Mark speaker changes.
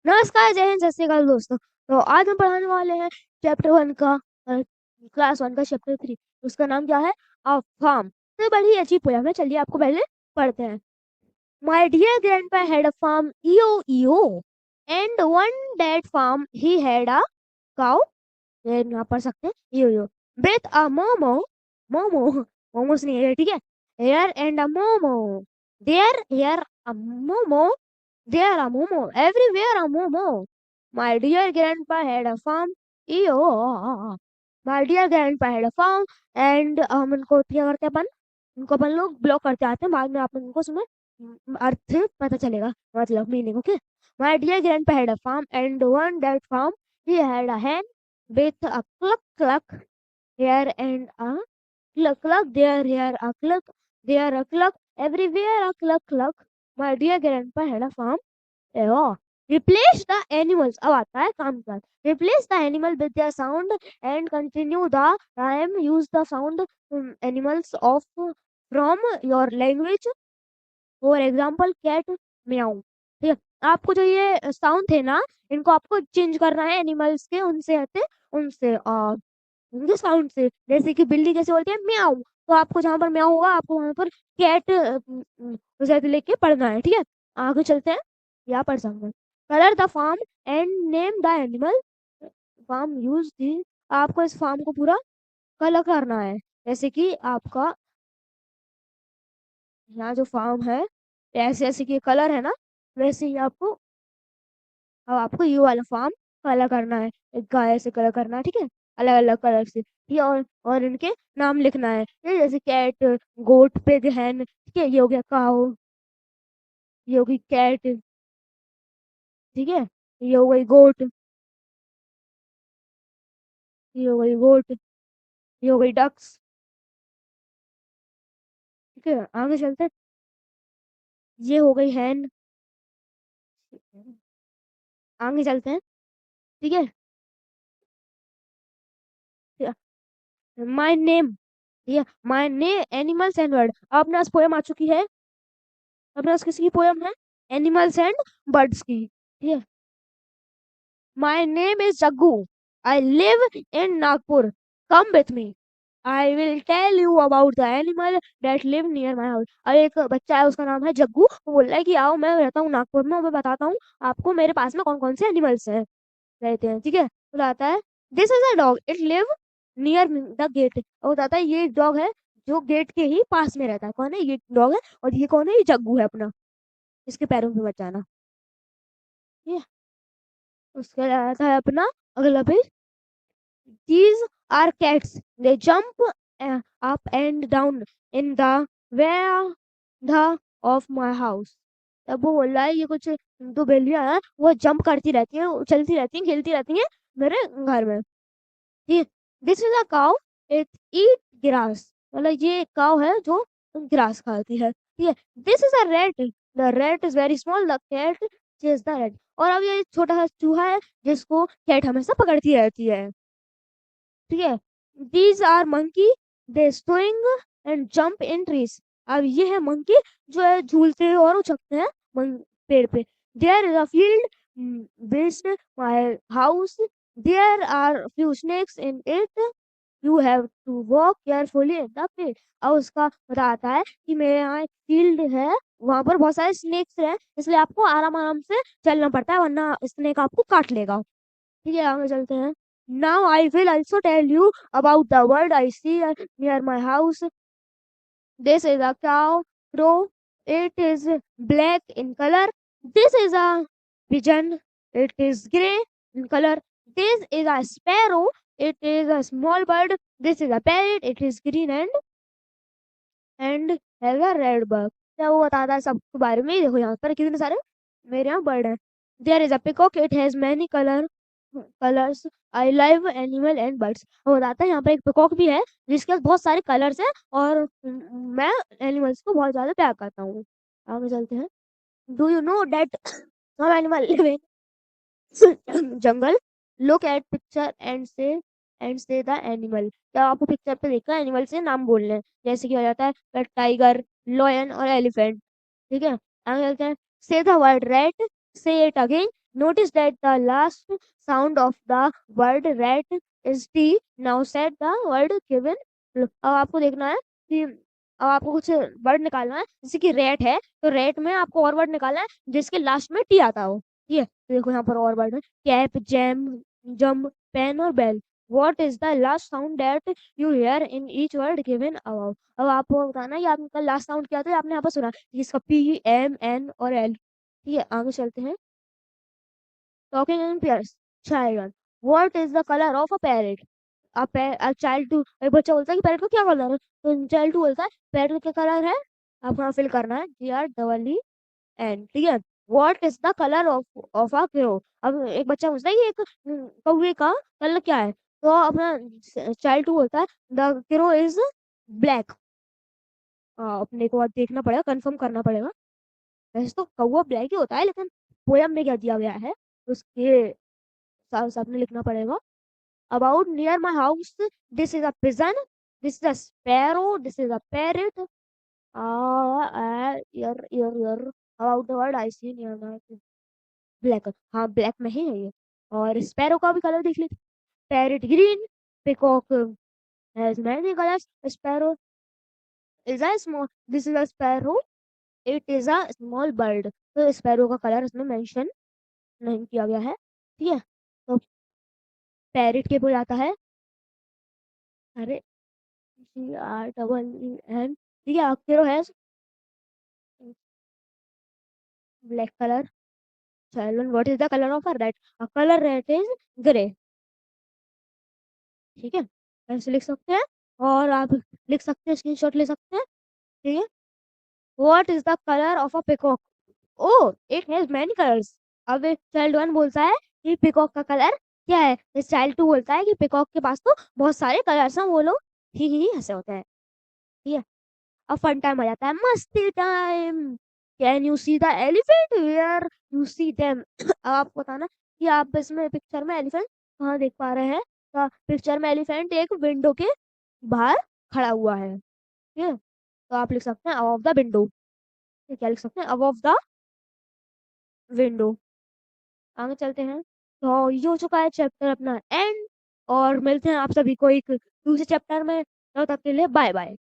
Speaker 1: नमस्कार, जय हिंद, सत श्री अकाल दोस्तों। तो आज हम पढ़ाने वाले हैं चैप्टर 1 का क्लास 1 का चैप्टर 3। उसका नाम क्या है? A farm. तो बड़ी अच्छी पोयम है, चलिए आपको पहले पढ़ते हैं। My dear grandpa had a farm E O E O and on that farm he had a cow. ये यहाँ पढ़ सकते हैं E O E O. With a moo moo momo momos नहीं है, ठीक है। Here and a moo moo there here a moo moo There a Momo. Everywhere a Momo. My dear grandpa had a farm. Ew. My dear grandpa had a farm. And हम इनको क्या करते हैं अपन? इनको अपन लोग ब्लॉक करते आते हैं, बाद में अपन इनको सुने अर्थ पता चलेगा, मतलब meaning. Okay. My dear grandpa had a farm, and one that farm he had a hen with a cluck cluck here and a cluck cluck there, here a cluck there, a cluck everywhere, a cluck cluck. My dear grandpa had a farm. Oh, replace the animals. अब आता है काम का। Replace the animal with their sound and continue the rhyme. Use the sound animals of from your language. For example, cat, meow. ठीक है। आपको जो ये साउंड थे ना, इनको आपको चेंज करना है एनिमल्स के, उनसे आते उनसे उनके साउंड से। जैसे कि बिल्ली कैसे बोलती है म्याऊ, तो आपको जहाँ पर म्याऊ होगा आपको वहां पर कैट जैसे लेके पढ़ना है, ठीक है। आगे चलते हैं, यहाँ पढ़ सकते हैं। Colour the farm and name the animal. Farm use the. आपको इस फार्म को पूरा कलर करना है। जैसे कि आपका यहाँ जो फार्म है, ऐसे ऐसे कि कलर है ना, वैसे ही आपको अब आपको ये वाला फार्म कलर करना है। एक गाय से कलर करना है, ठीक है, अलग अलग कलर से, ठीक है। और इनके नाम लिखना है, ठीक है? जैसे कैट, गोट, पिग, हैन, ठीक है। ये हो गया काऊ, ये हो गई कैट, ठीक है। ये हो गई गोट, ये हो गई गोट, ये हो गई डक्स, ठीक है। आगे चलते हैं। ये हो गई हैन, आगे चलते हैं, ठीक है। माय नेम, ठीक है। माय ने एनिमल्स एंड बर्ड। अपने पास पोयम आ चुकी है। अपने पास किसकी पोयम है? एनिमल्स एंड बर्ड्स की, ठीक है। My name is Jaggu. I live in Nagpur. Come with me. I will tell you about the animal that live near my house. अब एक बच्चा है, उसका नाम है जग्गू। वो बोल रहा है कि आओ, मैं रहता हूँ नागपुर में, मैं बताता हूँ आपको मेरे पास में कौन कौन से एनिमल्स हैं, रहते हैं, ठीक है। वो बताता है this is a dog, it live near the gate. और बताता है ये डॉग है जो गेट के ही पास में रहता है। कौन है ये डॉग? है। और ये कौन है? ये जग्गू है अपना, इसके पैरों में मत जाना, ठीक है। उसके बाद आता है अपना अगला page. These are cats. They jump up and down in the veranda of my house. अब वो बोल रहा है ये कुछ दो बिल्लियां हैं, वो जंप करती रहती हैं, चलती रहती हैं, खेलती रहती हैं मेरे घर में। ये this is a cow, it eat grass. मतलब ये एक काउ है जो ग्रास खाती है, ठीक है। This is a rat, the rat is very small, the cat chase the rat. और अब ये छोटा सा चूहा है जिसको कैट हमेशा पकड़ती रहती है, ठीक है। These are monkey, they swing and jump in trees. अब ये है मंकी जो है झूलते हैं और उछलते हैं पेड़ पे। There is a field build my house, there are few snakes in it, you have to walk carefully in the field. अब उसका बताता है कि मेरे यहाँ एक फील्ड है, वहां पर बहुत सारे स्नेक्स हैं, इसलिए आपको आराम आराम से चलना पड़ता है, वरना स्नेक आपको काट लेगा, ठीक है। आगे चलते हैं। Now I will also tell you about the bird I see near my house. This is a cow crow. It is black in color. This is a pigeon. It is grey in color. This is a sparrow. It is a small bird. This is a parrot. It is green and has a red bug. क्या वो बताता है सबके बारे में? देखो यहाँ पर कितने सारे मेरे यहाँ बर्ड हैं। There is a peacock. It has many colors. I love animal and birds. वो बताता है यहाँ पर एक पिकॉक भी है जिसके पास बहुत सारे कलर्स हैं, और मैं एनिमल्स को बहुत ज्यादा प्यार करता हूँ। आगे चलते हैं। Do you know that some animal live in jungle? Look at picture and say the animal. क्या आपको पिक्चर पे देखा एनिमल से नाम बोलने हैं, जैसे कि हो जाता है टाइगर, लॉयन और एलिफेंट, ठीक है। आगे चलते हैं। से द वर्ड रैट, से it again, Notice that the last sound of the word rat is T. Now set the word given. अब आपको देखना है कि अब आपको कुछ वर्ड निकालना है, जैसे कि रेट है तो रेट में आपको और वर्ड निकालना है जिसके लास्ट में टी आता हो। ठीक है, तो देखो यहाँ पर और वर्ड है, कैप, जैम, जम, पेन और bell. What is the last sound that you hear in each word given above? अब आपको बताना है कि आपका लास्ट साउंड क्या था, आपने यहाँ पर सुना इसका पी, एम, एन और एल। ठीक है, आगे चलते हैं। Talking in pairs. Child. What is the color of a parrot? A child to एक बच्चा बोलता है कि पैरट का क्या कलर है, तो चाइल्ड टू बोलता है पैरट का क्या कलर है, आपको यहाँ फिल करना है GREEN। ठीक है। What is the colour of a crow? अब एक बच्चा पूछता है कि एक कौवे का कलर क्या है, तो अपना चाइल्ड टू बोलता है द क्रो इज ब्लैक। अपने को अब देखना पड़ेगा, कंफर्म करना पड़ेगा। वैसे तो कौवा ब्लैक ही होता है, लेकिन पोयम में क्या दिया गया है उसके साथ साथ में लिखना पड़ेगा। About near my house, this is a pigeon, this is a sparrow, this is a parrot. Ear. About the word I see near my black. हाँ ब्लैक में ही है ये। और स्पैरो का भी कलर देख लीजिए, parrot green, peacock has many colors. Sparrow is a small. This is a sparrow. It is a small bird. तो स्पैरो का कलर इसमें मेंशन नहीं किया गया है। ठीक है, तो पैरेट के बोल आता है, अरे GREEN। ठीक है, आखिर है black color. Children, what is the color of a rat? A color rat is grey। ठीक है, ऐसे लिख सकते हैं, और आप लिख सकते हैं, स्क्रीनशॉट ले सकते हैं। ठीक है, what is the color of a peacock? Oh, it has many colors। अब चाइल्ड वन बोलता है कि पिकॉक का कलर क्या है, चाइल्ड टू बोलता है कि पिकॉक के पास तो बहुत सारे कलर्स हैं, वो लोग ही ऐसे होते हैं। ठीक है, अब फन टाइम आ जाता है, मस्ती time. Can you see the elephant where you see them? अब आपको बताना कि आप इसमें पिक्चर में एलिफेंट कहाँ देख पा रहे हैं। तो पिक्चर में एलिफेंट एक विंडो के बाहर खड़ा हुआ है। ठीक है, तो आप लिख सकते हैं अबव द विंडो। क्या लिख सकते हैं, अबव द विंडो। आगे चलते हैं, तो ये हो चुका है चैप्टर अपना एंड, और मिलते हैं आप सभी को एक दूसरे चैप्टर में। तब तक के लिए बाय बाय।